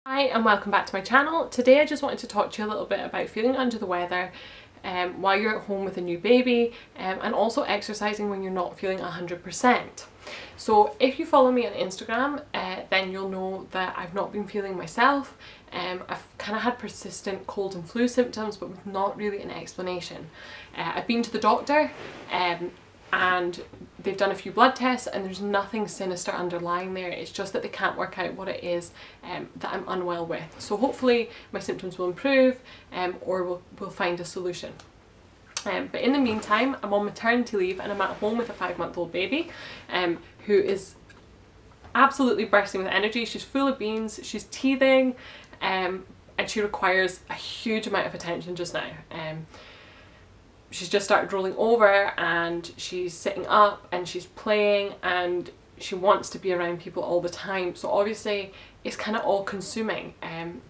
Hi and welcome back to my channel. Today I just wanted to talk to you a little bit about feeling under the weather while you're at home with a new baby and also exercising when you're not feeling 100%. So if you follow me on Instagram then you'll know that I've not been feeling myself. I've kind of had persistent cold and flu symptoms but with not really an explanation. I've been to the doctor and they've done a few blood tests and there's nothing sinister underlying there. It's just that they can't work out what it is that I'm unwell with. So hopefully my symptoms will improve or we'll find a solution. But in the meantime, I'm on maternity leave and I'm at home with a 5-month-old baby who is absolutely bursting with energy. She's full of beans, she's teething, and she requires a huge amount of attention just now. She's just started rolling over and she's sitting up and she's playing and she wants to be around people all the time. So obviously it's kind of all consuming.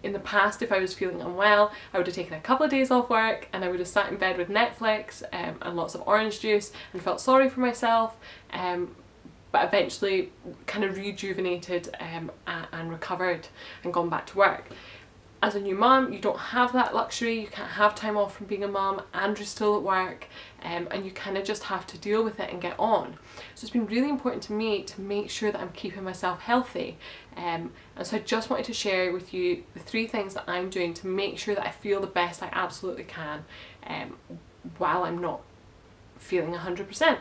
In the past, if I was feeling unwell, I would have taken a couple of days off work and I would have sat in bed with Netflix and lots of orange juice and felt sorry for myself. But eventually kind of rejuvenated and recovered and gone back to work. As a new mum, you don't have that luxury, you can't have time off from being a mum, Andrew's still at work, and you kind of just have to deal with it and get on. So it's been really important to me to make sure that I'm keeping myself healthy. And so I just wanted to share with you the 3 things that I'm doing to make sure that I feel the best I absolutely can while I'm not feeling 100%.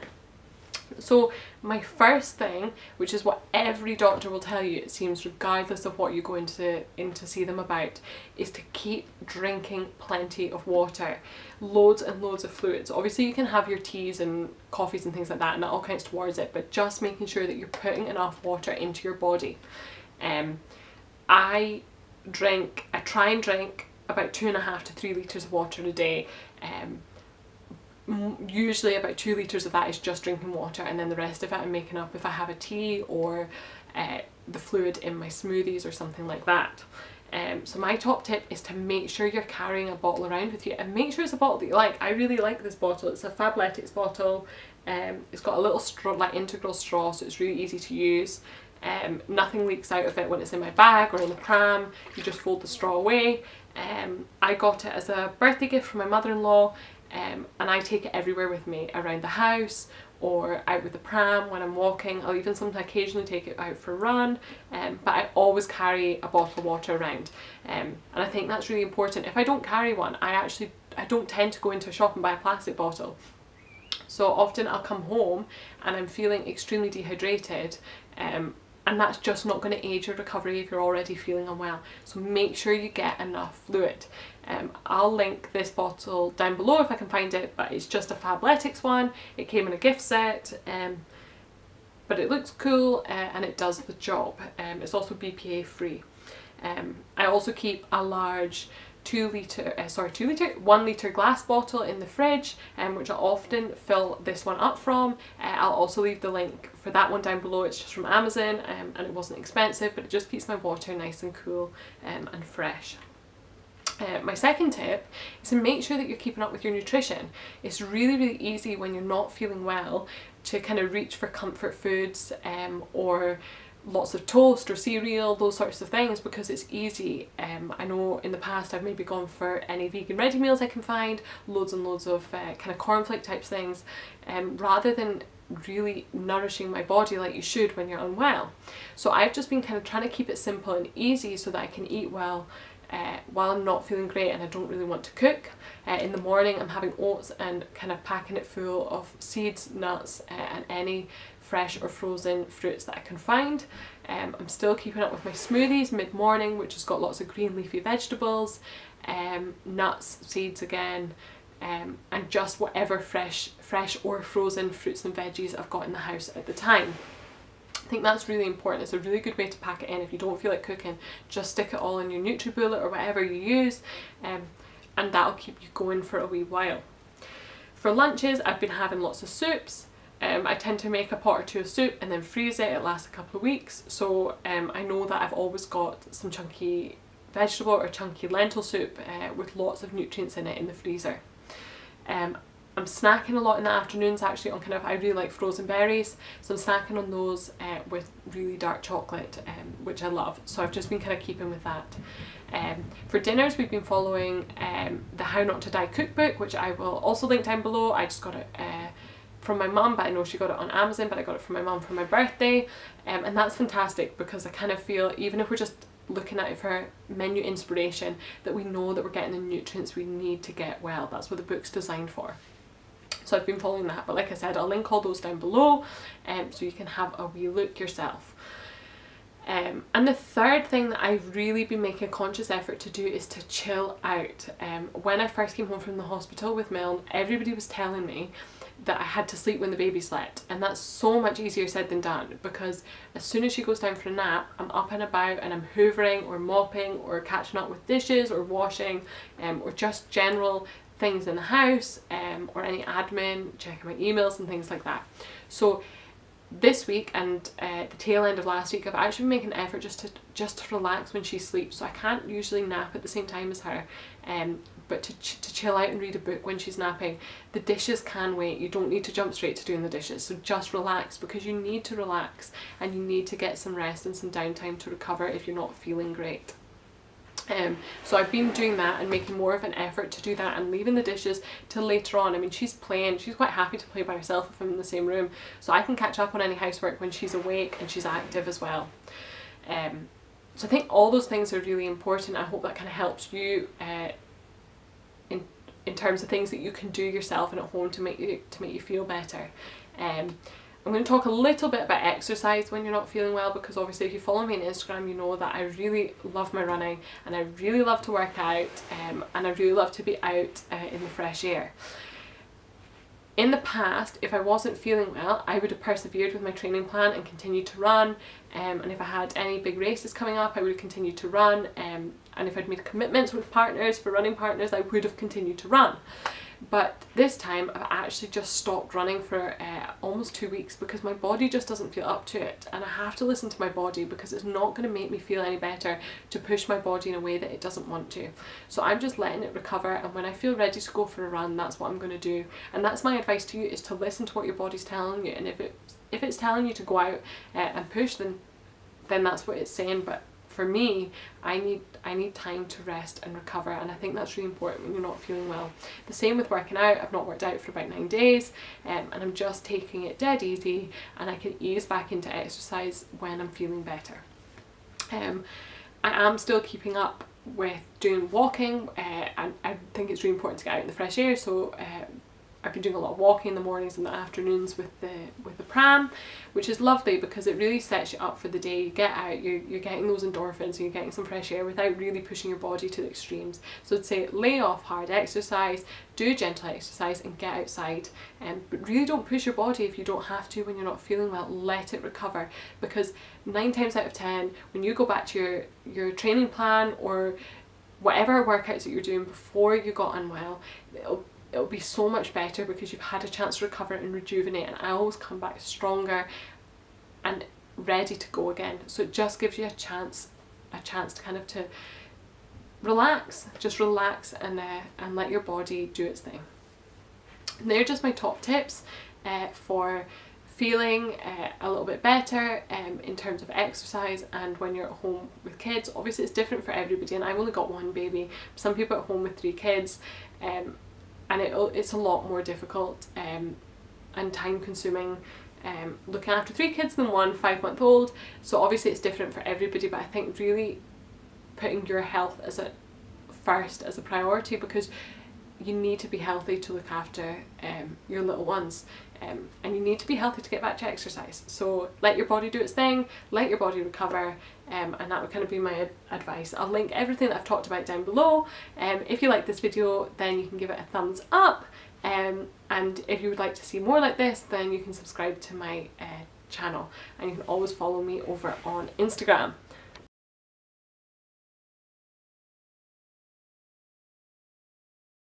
So my first thing, which is what every doctor will tell you, it seems, regardless of what you go in to see them about, is to keep drinking plenty of water. Loads and loads of fluids. Obviously you can have your teas and coffees and things like that and that all counts towards it, but just making sure that you're putting enough water into your body. I try and drink about 2.5 to 3 litres of water a day. Usually about 2 litres of that is just drinking water, and then the rest of it I'm making up if I have a tea or the fluid in my smoothies or something like that. So my top tip is to make sure you're carrying a bottle around with you, and make sure it's a bottle that you like. I really like this bottle. It's a Fabletics bottle. It's got a little straw, like integral straw, so it's really easy to use. Nothing leaks out of it when it's in my bag or in the pram. You just fold the straw away. I got it as a birthday gift from my mother-in-law. And I take it everywhere with me, around the house or out with the pram when I'm walking. I'll even sometimes occasionally take it out for a run, but I always carry a bottle of water around, and I think that's really important. If I don't carry one, I don't tend to go into a shop and buy a plastic bottle. So often I'll come home and I'm feeling extremely dehydrated, and that's just not going to aid your recovery if you're already feeling unwell. So make sure you get enough fluid. I'll link this bottle down below if I can find it, but it's just a Fabletics one. It came in a gift set, but it looks cool and it does the job. It's also BPA free. I also keep a large 1 litre glass bottle in the fridge, which I often fill this one up from. I'll also leave the link for that one down below. It's just from Amazon and it wasn't expensive, but it just keeps my water nice and cool and fresh. My second tip is to make sure that you're keeping up with your nutrition. It's really easy when you're not feeling well to kind of reach for comfort foods or lots of toast or cereal, those sorts of things, because it's easy. I know in the past I've maybe gone for any vegan ready meals I can find, loads and loads of kind of cornflake type things, rather than really nourishing my body like you should when you're unwell. So I've just been kind of trying to keep it simple and easy so that I can eat well while I'm not feeling great and I don't really want to cook. In the morning I'm having oats and kind of packing it full of seeds, nuts and any fresh or frozen fruits that I can find. I'm still keeping up with my smoothies mid-morning, which has got lots of green leafy vegetables, nuts, seeds again, and just whatever fresh or frozen fruits and veggies I've got in the house at the time. I think that's really important. It's a really good way to pack it in. If you don't feel like cooking, just stick it all in your NutriBullet or whatever you use, and that'll keep you going for a wee while. For lunches, I've been having lots of soups. I tend to make a pot or 2 of soup and then freeze it. It lasts a couple of weeks, so I know that I've always got some chunky vegetable or chunky lentil soup with lots of nutrients in it in the freezer. I'm snacking a lot in the afternoons actually on I really like frozen berries, so I'm snacking on those with really dark chocolate, which I love. So I've just been keeping with that. For dinners we've been following the How Not to Die cookbook, which I will also link down below. I just got it from my mum, but I know she got it on Amazon, but I got it from my mum for my birthday, and that's fantastic because I feel, even if we're just looking at it for menu inspiration, that we know that we're getting the nutrients we need to get well. That's what the book's designed for. So I've been following that, but like I said, I'll link all those down below so you can have a wee look yourself. And the third thing that I've really been making a conscious effort to do is to chill out. When I first came home from the hospital with Milne, everybody was telling me that I had to sleep when the baby slept, and that's so much easier said than done, because as soon as she goes down for a nap, I'm up and about and I'm hoovering or mopping or catching up with dishes or washing or just general things in the house, or any admin, checking my emails and things like that. So this week and the tail end of last week, I've actually been making an effort just to relax when she sleeps. So I can't usually nap at the same time as her, but to chill out and read a book when she's napping. The dishes can wait. You don't need to jump straight to doing the dishes, so just relax, because you need to relax and you need to get some rest and some downtime to recover if you're not feeling great. So I've been doing that and making more of an effort to do that and leaving the dishes till later on. I mean, she's playing, she's quite happy to play by herself if I'm in the same room, so I can catch up on any housework when she's awake and she's active as well. So I think all those things are really important. I hope that helps you in terms of things that you can do yourself and at home to make you feel better. I'm going to talk a little bit about exercise when you're not feeling well, because obviously if you follow me on Instagram, you know that I really love my running and I really love to work out, and I really love to be out in the fresh air. In the past, if I wasn't feeling well, I would have persevered with my training plan and continued to run, and if I had any big races coming up, I would have continued to run, and if I'd made commitments with partners, for running partners, I would have continued to run. But this time I've actually just stopped running for almost 2 weeks, because my body just doesn't feel up to it, and I have to listen to my body, because it's not going to make me feel any better to push my body in a way that it doesn't want to. So I'm just letting it recover, and when I feel ready to go for a run, that's what I'm going to do. And that's my advice to you, is to listen to what your body's telling you, and if it's telling you to go out and push, then that's what it's saying. But for me, I need time to rest and recover, and I think that's really important when you're not feeling well. The same with working out. I've not worked out for about 9 days, and I'm just taking it dead easy, and I can ease back into exercise when I'm feeling better. I am still keeping up with doing walking, and I think it's really important to get out in the fresh air, so I've been doing a lot of walking in the mornings and the afternoons with the pram, which is lovely because it really sets you up for the day. You get out, you're getting those endorphins and you're getting some fresh air without really pushing your body to the extremes. So I'd say lay off hard exercise, do gentle exercise and get outside, but really don't push your body if you don't have to when you're not feeling well. Let it recover, because 9 times out of 10 when you go back to your training plan or whatever workouts that you're doing before you got unwell, it'll be so much better because you've had a chance to recover and rejuvenate, and I always come back stronger and ready to go again. So it just gives you a chance to to relax, just relax and let your body do its thing. And they're just my top tips for feeling a little bit better in terms of exercise and when you're at home with kids. Obviously it's different for everybody, and I've only got 1 baby. Some people at home with 3 kids, and it's a lot more difficult and time consuming looking after 3 kids than 1 5-month-old. So obviously it's different for everybody, but I think really putting your health as a priority, because you need to be healthy to look after your little ones, and you need to be healthy to get back to exercise. So let your body do its thing, let your body recover, and that would be my advice. I'll link everything that I've talked about down below. If you like this video, then you can give it a thumbs up, and if you would like to see more like this, then you can subscribe to my channel, and you can always follow me over on Instagram.